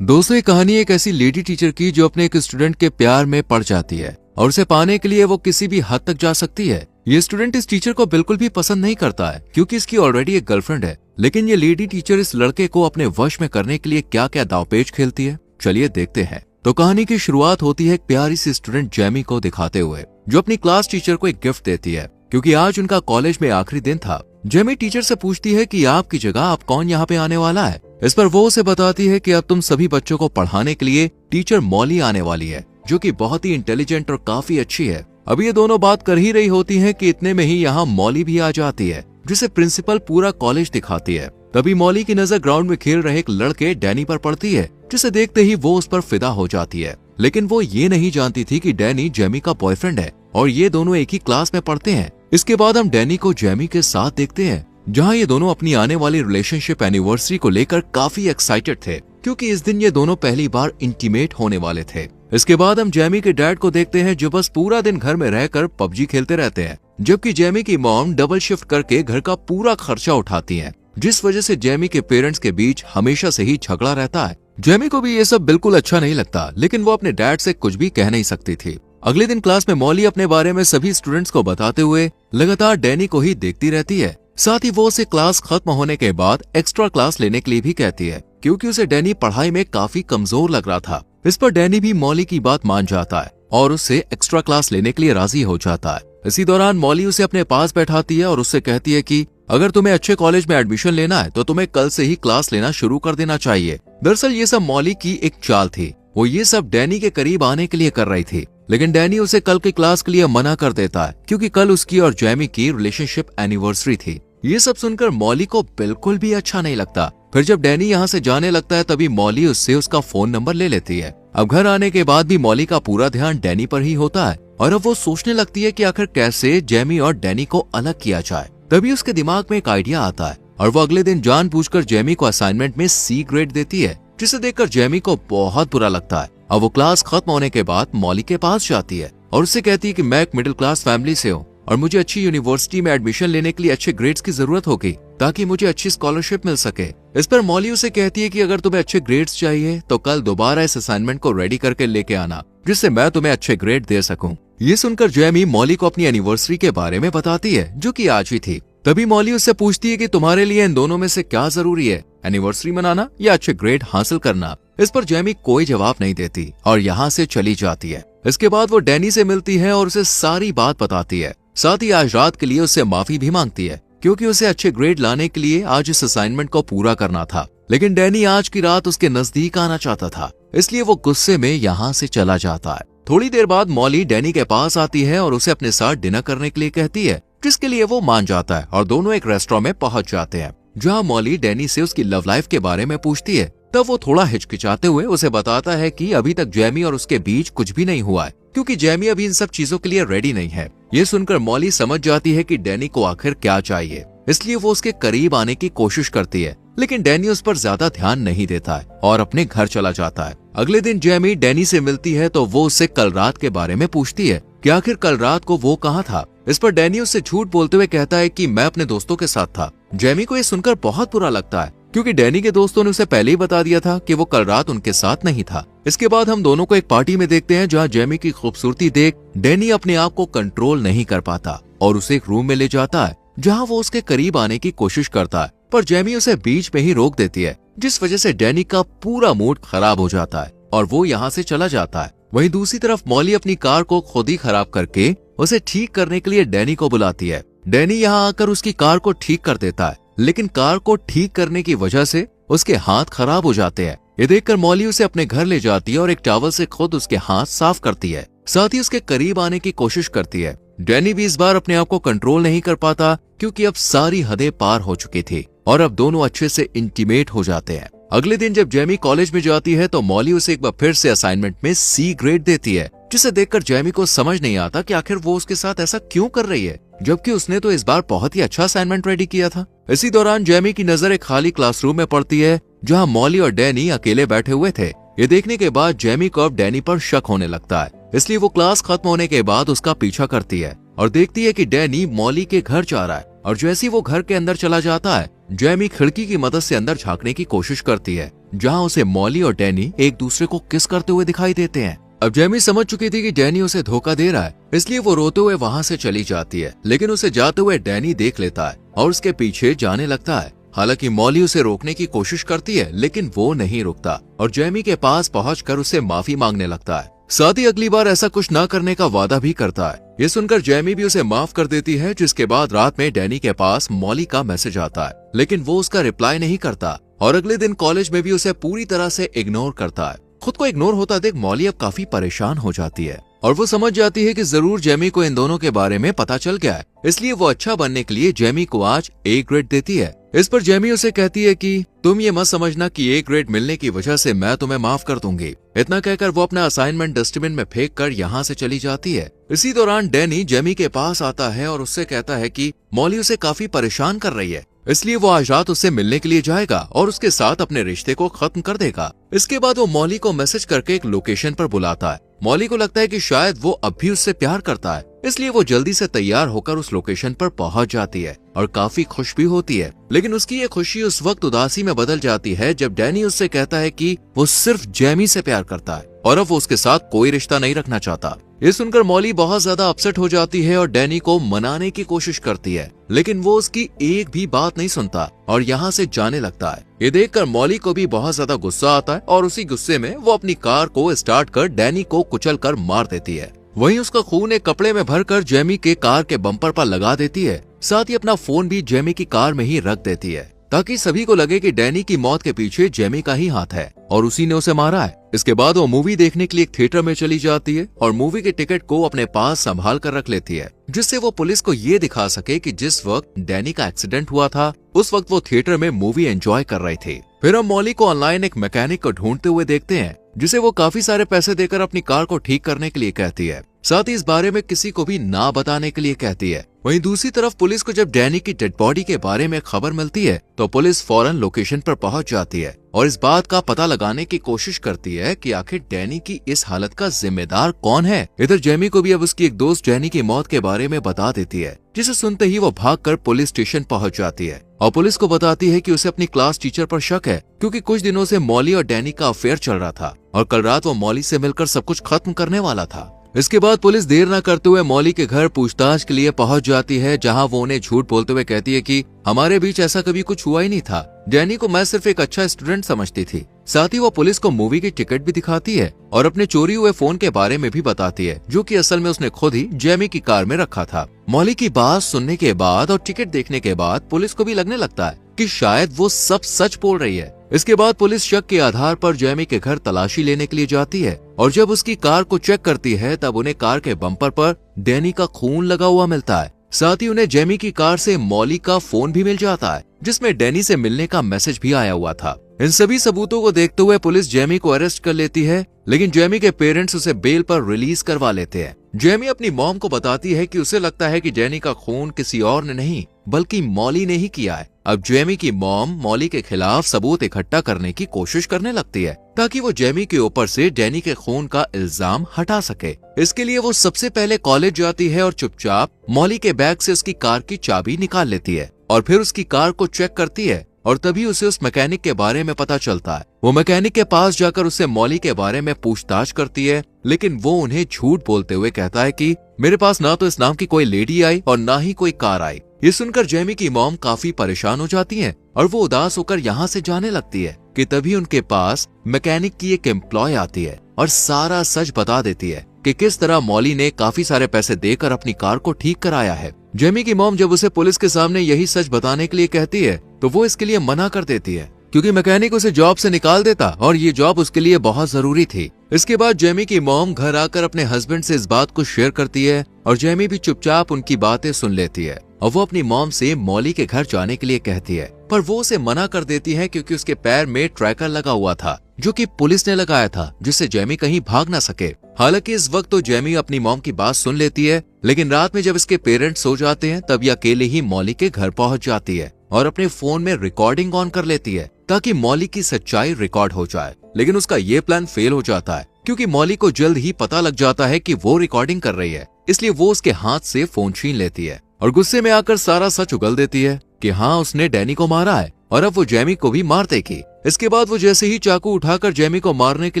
दोस्तों, ये कहानी एक ऐसी लेडी टीचर की जो अपने एक स्टूडेंट के प्यार में पड़ जाती है और उसे पाने के लिए वो किसी भी हद तक जा सकती है। ये स्टूडेंट इस टीचर को बिल्कुल भी पसंद नहीं करता है क्योंकि इसकी ऑलरेडी एक गर्लफ्रेंड है। लेकिन ये लेडी टीचर इस लड़के को अपने वश में करने के लिए क्या क्या दांवपेच खेलती है, चलिए देखते हैं। तो कहानी की शुरुआत होती है एक प्यारी सी स्टूडेंट जेमी को दिखाते हुए, जो अपनी क्लास टीचर को एक गिफ्ट देती है क्योंकि आज उनका कॉलेज में आखिरी दिन था। जेमी टीचर से पूछती है कि आपकी जगह आप कौन यहाँ पे आने वाला है। इस पर वो उसे बताती है कि अब तुम सभी बच्चों को पढ़ाने के लिए टीचर मॉली आने वाली है, जो कि बहुत ही इंटेलिजेंट और काफी अच्छी है। अब ये दोनों बात कर ही रही होती हैं कि इतने में ही यहाँ मॉली भी आ जाती है, जिसे प्रिंसिपल पूरा कॉलेज दिखाती है। तभी मॉली की नजर ग्राउंड में खेल रहे एक लड़के डैनी पर पड़ती है, जिसे देखते ही वो उस पर फिदा हो जाती है। लेकिन वो ये नहीं जानती थी कि डैनी जेमी का बॉयफ्रेंड है और ये दोनों एक ही क्लास में पढ़ते हैं। इसके बाद हम डैनी को जेमी के साथ देखते हैं, जहाँ ये दोनों अपनी आने वाली रिलेशनशिप एनिवर्सरी को लेकर काफी एक्साइटेड थे क्योंकि इस दिन ये दोनों पहली बार इंटीमेट होने वाले थे। इसके बाद हम जेमी के डैड को देखते हैं, जो बस पूरा दिन घर में रहकर पबजी खेलते रहते हैं, जबकि जेमी की मॉम डबल शिफ्ट करके घर का पूरा खर्चा उठाती है, जिस वजह से जेमी के पेरेंट्स के बीच हमेशा से ही झगड़ा रहता है। जेमी को भी ये सब बिल्कुल अच्छा नहीं लगता, लेकिन वो अपने डैड से कुछ भी कह नहीं सकती थी। अगले दिन क्लास में मॉली अपने बारे में सभी स्टूडेंट्स को बताते हुए लगातार डैनी को ही देखती रहती है। साथ ही वो उसे क्लास खत्म होने के बाद एक्स्ट्रा क्लास लेने के लिए भी कहती है क्योंकि उसे डैनी पढ़ाई में काफी कमजोर लग रहा था। इस पर डैनी भी मॉली की बात मान जाता है और उससे एक्स्ट्रा क्लास लेने के लिए राजी हो जाता है। इसी दौरान मॉली उसे अपने पास बैठाती है और उससे कहती है कि अगर तुम्हें अच्छे कॉलेज में एडमिशन लेना है तो तुम्हें कल से ही क्लास लेना शुरू कर देना चाहिए। दरअसल ये सब मॉली की एक चाल थी। वो ये सब डैनी के करीब आने के लिए कर रही थी, लेकिन डैनी उसे कल की क्लास के लिए मना कर देता है क्योंकि कल उसकी और जेमी की रिलेशनशिप एनिवर्सरी थी। ये सब सुनकर मॉली को बिल्कुल भी अच्छा नहीं लगता। फिर जब डैनी यहाँ से जाने लगता है तभी मॉली उससे उसका फोन नंबर ले लेती है। अब घर आने के बाद भी मॉली का पूरा ध्यान डैनी पर ही होता है और अब वो सोचने लगती है कि आखिर कैसे जेमी और डैनी को अलग किया जाए। तभी उसके दिमाग में एक आइडिया आता है और वो अगले दिन जानबूझकर जेमी को असाइनमेंट में सी ग्रेड देती है, जिसे देखकर जेमी को बहुत बुरा लगता है। अब वो क्लास खत्म होने के बाद मॉली के पास जाती है और उससे कहती है कि मैं एक मिडिल क्लास फैमिली से हूँ और मुझे अच्छी यूनिवर्सिटी में एडमिशन लेने के लिए अच्छे ग्रेड्स की जरूरत होगी ताकि मुझे अच्छी स्कॉलरशिप मिल सके। इस पर मॉली उसे कहती है कि अगर तुम्हें अच्छे ग्रेड्स चाहिए तो कल दोबारा इस असाइनमेंट को रेडी करके लेके आना, जिससे मैं तुम्हें अच्छे ग्रेड दे सकूं। ये सुनकर जेमी मॉली को अपनी एनिवर्सरी के बारे में बताती है, जो कि आज ही थी। तभी मॉली उससे पूछती है कि तुम्हारे लिए इन दोनों में से क्या जरूरी है, एनिवर्सरी मनाना या अच्छे ग्रेड हासिल करना। इस पर जेमी कोई जवाब नहीं देती और यहाँ से चली जाती है। इसके बाद वो डैनी से मिलती है और उसे सारी बात बताती है। साथ ही आज रात के लिए उससे माफी भी मांगती है क्योंकि उसे अच्छे ग्रेड लाने के लिए आज इस असाइनमेंट को पूरा करना था। लेकिन डैनी आज की रात उसके नजदीक आना चाहता था, इसलिए वो गुस्से में यहाँ से चला जाता है। थोड़ी देर बाद मॉली डैनी के पास आती है और उसे अपने साथ डिनर करने के लिए कहती है, जिसके लिए वो मान जाता है और दोनों एक रेस्टोरेंट में पहुंच जाते हैं, जहाँ मॉली डैनी से उसकी लव लाइफ के बारे में पूछती है। तब वो थोड़ा हिचकिचाते हुए उसे बताता है कि अभी तक जेमी और उसके बीच कुछ भी नहीं हुआ है क्योंकि जेमी अभी इन सब चीजों के लिए रेडी नहीं है। ये सुनकर मॉली समझ जाती है कि डैनी को आखिर क्या चाहिए, इसलिए वो उसके करीब आने की कोशिश करती है, लेकिन डैनी उस पर ज्यादा ध्यान नहीं देता है और अपने घर चला जाता है। अगले दिन जेमी डैनी से मिलती है तो वो उससे कल रात के बारे में पूछती है कि आखिर कल रात को वो कहाँ था। इस पर डैनी उससे झूठ बोलते हुए कहता है कि मैं अपने दोस्तों के साथ था। जेमी को ये सुनकर बहुत बुरा लगता है क्योंकि डैनी के दोस्तों ने उसे पहले ही बता दिया था कि वो कल रात उनके साथ नहीं था। इसके बाद हम दोनों को एक पार्टी में देखते हैं, जहाँ जेमी की खूबसूरती देख डैनी अपने आप को कंट्रोल नहीं कर पाता और उसे एक रूम में ले जाता है, जहाँ वो उसके करीब आने की कोशिश करता है, पर जेमी उसे बीच में ही रोक देती है, जिस वजह से डैनी का पूरा मूड खराब हो जाता है और वो यहाँ से चला जाता है। वहीं दूसरी तरफ मॉली अपनी कार को खुद ही खराब करके उसे ठीक करने के लिए डैनी को बुलाती है। डैनी यहाँ आकर उसकी कार को ठीक कर देता है, लेकिन कार को ठीक करने की वजह से उसके हाथ खराब हो जाते हैं। ये देखकर मॉली उसे अपने घर ले जाती है और एक टॉवल से खुद उसके हाथ साफ करती है, साथ ही उसके करीब आने की कोशिश करती है। डैनी भी इस बार अपने आप को कंट्रोल नहीं कर पाता क्योंकि अब सारी हदें पार हो चुकी थी और अब दोनों अच्छे से इंटीमेट हो जाते हैं। अगले दिन जब जेमी कॉलेज में जाती है तो मॉली उसे एक बार फिर से असाइनमेंट में सी ग्रेड देती है, जिसे देखकर जेमी को समझ नहीं आता कि आखिर वो उसके साथ ऐसा क्यों कर रही है, जबकि उसने तो इस बार बहुत ही अच्छा असाइनमेंट रेडी किया था। इसी दौरान जेमी की नजर एक खाली क्लासरूम में पड़ती है, जहां मॉली और डैनी अकेले बैठे हुए थे। ये देखने के बाद जेमी को अब डैनी पर शक होने लगता है, इसलिए वो क्लास खत्म होने के बाद उसका पीछा करती है और देखती है कि डैनी मॉली के घर जा रहा है। और जैसे ही वो घर के अंदर चला जाता है, जेमी खिड़की की मदद से अंदर झांकने की कोशिश करती है जहाँ उसे मॉली और डैनी एक दूसरे को किस करते हुए दिखाई देते हैं। अब जेमी समझ चुकी थी कि डैनी उसे धोखा दे रहा है, इसलिए वो रोते हुए वहाँ से चली जाती है, लेकिन उसे जाते हुए डैनी देख लेता है और उसके पीछे जाने लगता है। हालांकि मॉली उसे रोकने की कोशिश करती है, लेकिन वो नहीं रुकता और जेमी के पास पहुंचकर उससे माफी मांगने लगता है। साथ ही अगली बार ऐसा कुछ न करने का वादा भी करता है। ये सुनकर जेमी भी उसे माफ कर देती है, जिसके बाद रात में डैनी के पास मॉली का मैसेज आता है, लेकिन वो उसका रिप्लाई नहीं करता और अगले दिन कॉलेज में भी उसे पूरी तरह से इग्नोर करता है। खुद को इग्नोर होता देख मॉली अब काफी परेशान हो जाती है और वो समझ जाती है कि जरूर जेमी को इन दोनों के बारे में पता चल गया है, इसलिए वो अच्छा बनने के लिए जेमी को आज ए ग्रेड देती है। इस पर जेमी उसे कहती है कि तुम ये मत समझना कि ए ग्रेड मिलने की वजह से मैं तुम्हें माफ कर दूंगी। इतना कहकर वो अपना असाइनमेंट डस्टबिन में फेंक कर यहाँ से चली जाती है। इसी दौरान डैनी जेमी के पास आता है और उससे कहता है कि मॉली उसे काफी परेशान कर रही है, इसलिए वो आज रात उससे मिलने के लिए जाएगा और उसके साथ अपने रिश्ते को खत्म कर देगा। इसके बाद वो मॉली को मैसेज करके एक लोकेशन पर बुलाता है। मॉली को लगता है कि शायद वो अब भी उससे प्यार करता है, इसलिए वो जल्दी से तैयार होकर उस लोकेशन पर पहुंच जाती है और काफी खुश भी होती है। लेकिन उसकी ये खुशी उस वक्त उदासी में बदल जाती है जब डैनी उससे कहता है कि वो सिर्फ जेमी से प्यार करता है और अब वो उसके साथ कोई रिश्ता नहीं रखना चाहता। ये सुनकर मॉली बहुत ज्यादा अपसेट हो जाती है और डैनी को मनाने की कोशिश करती है, लेकिन वो उसकी एक भी बात नहीं सुनता और यहाँ से जाने लगता है। ये देखकर मॉली को भी बहुत ज्यादा गुस्सा आता है और उसी गुस्से में वो अपनी कार को स्टार्ट कर डैनी को कुचलकर मार देती है। वहीं उसका खून एक कपड़े में भरकर जेमी के कार के बम्पर पर लगा देती है। साथ ही अपना फोन भी जेमी की कार में ही रख देती है ताकि सभी को लगे कि डैनी की मौत के पीछे जेमी का ही हाथ है और उसी ने उसे मारा है। इसके बाद वो मूवी देखने के लिए एक थिएटर में चली जाती है और मूवी के टिकट को अपने पास संभाल कर रख लेती है, जिससे वो पुलिस को ये दिखा सके कि जिस वक्त डैनी का एक्सीडेंट हुआ था उस वक्त वो थिएटर में मूवी एंजॉय कर रही थी। फिर हम मॉली को ऑनलाइन एक मैकेनिक को ढूंढते हुए देखते हैं, जिसे वो काफी सारे पैसे देकर अपनी कार को ठीक करने के लिए कहती है। साथ ही इस बारे में किसी को भी ना बताने के लिए कहती है। वहीं दूसरी तरफ पुलिस को जब डैनी की डेड बॉडी के बारे में खबर मिलती है तो पुलिस फौरन लोकेशन पर पहुंच जाती है और इस बात का पता लगाने की कोशिश करती है कि आखिर डैनी की इस हालत का जिम्मेदार कौन है। इधर जेमी को भी अब उसकी एक दोस्त डैनी की मौत के बारे में बता देती है, जिसे सुनते ही वो भागकर पुलिस स्टेशन पहुंच जाती है और पुलिस को बताती है कि उसे अपनी क्लास टीचर पर शक है, क्योंकि कुछ दिनों से मॉली और डैनी का अफेयर चल रहा था और कल रात वो मॉली से मिलकर सब कुछ खत्म करने वाला था। इसके बाद पुलिस देर न करते हुए मॉली के घर पूछताछ के लिए पहुंच जाती है, जहां वो उन्हें झूठ बोलते हुए कहती है कि हमारे बीच ऐसा कभी कुछ हुआ ही नहीं था, डैनी को मैं सिर्फ एक अच्छा स्टूडेंट समझती थी। साथ ही वो पुलिस को मूवी की टिकट भी दिखाती है और अपने चोरी हुए फोन के बारे में भी बताती है, जो कि असल में उसने खुद ही जेमी की कार में रखा था। मॉली की बात सुनने के बाद और टिकट देखने के बाद पुलिस को भी लगने लगता है कि शायद वो सब सच बोल रही है। इसके बाद पुलिस शक के आधार पर जेमी के घर तलाशी लेने के लिए जाती है और जब उसकी कार को चेक करती है तब उन्हें कार के बम्पर पर डैनी का खून लगा हुआ मिलता है। साथ ही उन्हें जेमी की कार से मॉली का फोन भी मिल जाता है, जिसमें डैनी से मिलने का मैसेज भी आया हुआ था। इन सभी सबूतों को देखते हुए पुलिस जेमी को अरेस्ट कर लेती है, लेकिन जेमी के पेरेंट्स उसे बेल पर रिलीज करवा लेते हैं। जेमी अपनी मॉम को बताती है कि उसे लगता है कि डैनी का खून किसी और ने नहीं बल्कि मॉली ने ही किया है। अब जेमी की मॉम मॉली के खिलाफ सबूत इकट्ठा करने की कोशिश करने लगती है ताकि वो जेमी के ऊपर से डैनी के खून का इल्जाम हटा सके। इसके लिए वो सबसे पहले कॉलेज जाती है और चुपचाप मॉली के बैग से उसकी कार की चाबी निकाल लेती है और फिर उसकी कार को चेक करती है और तभी उसे उस मैकेनिक के बारे में पता चलता है। वो मैकेनिक के पास जाकर उससे मॉली के बारे में पूछताछ करती है, लेकिन वो उन्हें झूठ बोलते हुए कहता है कि मेरे पास ना तो इस नाम की कोई लेडी आई और ना ही कोई कार आई। ये सुनकर जेमी की मॉम काफी परेशान हो जाती है और वो उदास होकर यहाँ से जाने लगती है कि तभी उनके पास मैकेनिक की एक एम्प्लॉय आती है और सारा सच बता देती है कि किस तरह मॉली ने काफी सारे पैसे देकर अपनी कार को ठीक कराया है। जेमी की मॉम जब उसे पुलिस के सामने यही सच बताने के लिए कहती है तो वो इसके लिए मना कर देती है, क्योंकि मैकेनिक उसे जॉब से निकाल देता और ये जॉब उसके लिए बहुत जरूरी थी। इसके बाद जेमी की मॉम घर आकर अपने हस्बैंड से इस बात को शेयर करती है और जेमी भी चुपचाप उनकी बातें सुन लेती है और वो अपनी मॉम से मॉली के घर जाने के लिए कहती है, पर वो उसे मना कर देती है क्योंकि उसके पैर में ट्रैकर लगा हुआ था जो कि पुलिस ने लगाया था, जिससे जेमी कहीं भाग ना सके। हालांकि इस वक्त तो जेमी अपनी मॉम की बात सुन लेती है, लेकिन रात में जब इसके पेरेंट्स सो जाते हैं तब ये अकेले ही मॉली के घर पहुंच जाती है और अपने फोन में रिकॉर्डिंग ऑन कर लेती है ताकि मॉली की सच्चाई रिकॉर्ड हो जाए। लेकिन उसका ये प्लान फेल हो जाता है क्योंकि मॉली को जल्द ही पता लग जाता है कि वो रिकॉर्डिंग कर रही है, इसलिए वो उसके हाथ से फोन छीन लेती है और गुस्से में आकर सारा सच उगल देती है कि हाँ उसने डैनी को मारा है और अब वो जेमी को भी मार देगी। इसके बाद वो जैसे ही चाकू उठाकर जेमी को मारने के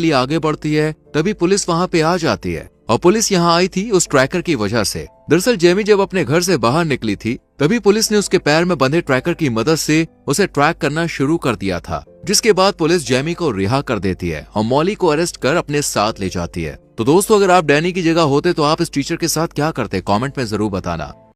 लिए आगे बढ़ती है, तभी पुलिस वहाँ पे आ जाती है। और पुलिस यहाँ आई थी उस ट्रैकर की वजह से। दरअसल जेमी जब अपने घर से बाहर निकली थी, तभी पुलिस ने उसके पैर में बंधे ट्रैकर की मदद से उसे ट्रैक करना शुरू कर दिया था, जिसके बाद पुलिस जेमी को रिहा कर देती है और मॉली को अरेस्ट कर अपने साथ ले जाती है। तो दोस्तों, अगर आप डैनी की जगह होते तो आप इस टीचर के साथ क्या करते, कमेंट में जरूर बताना।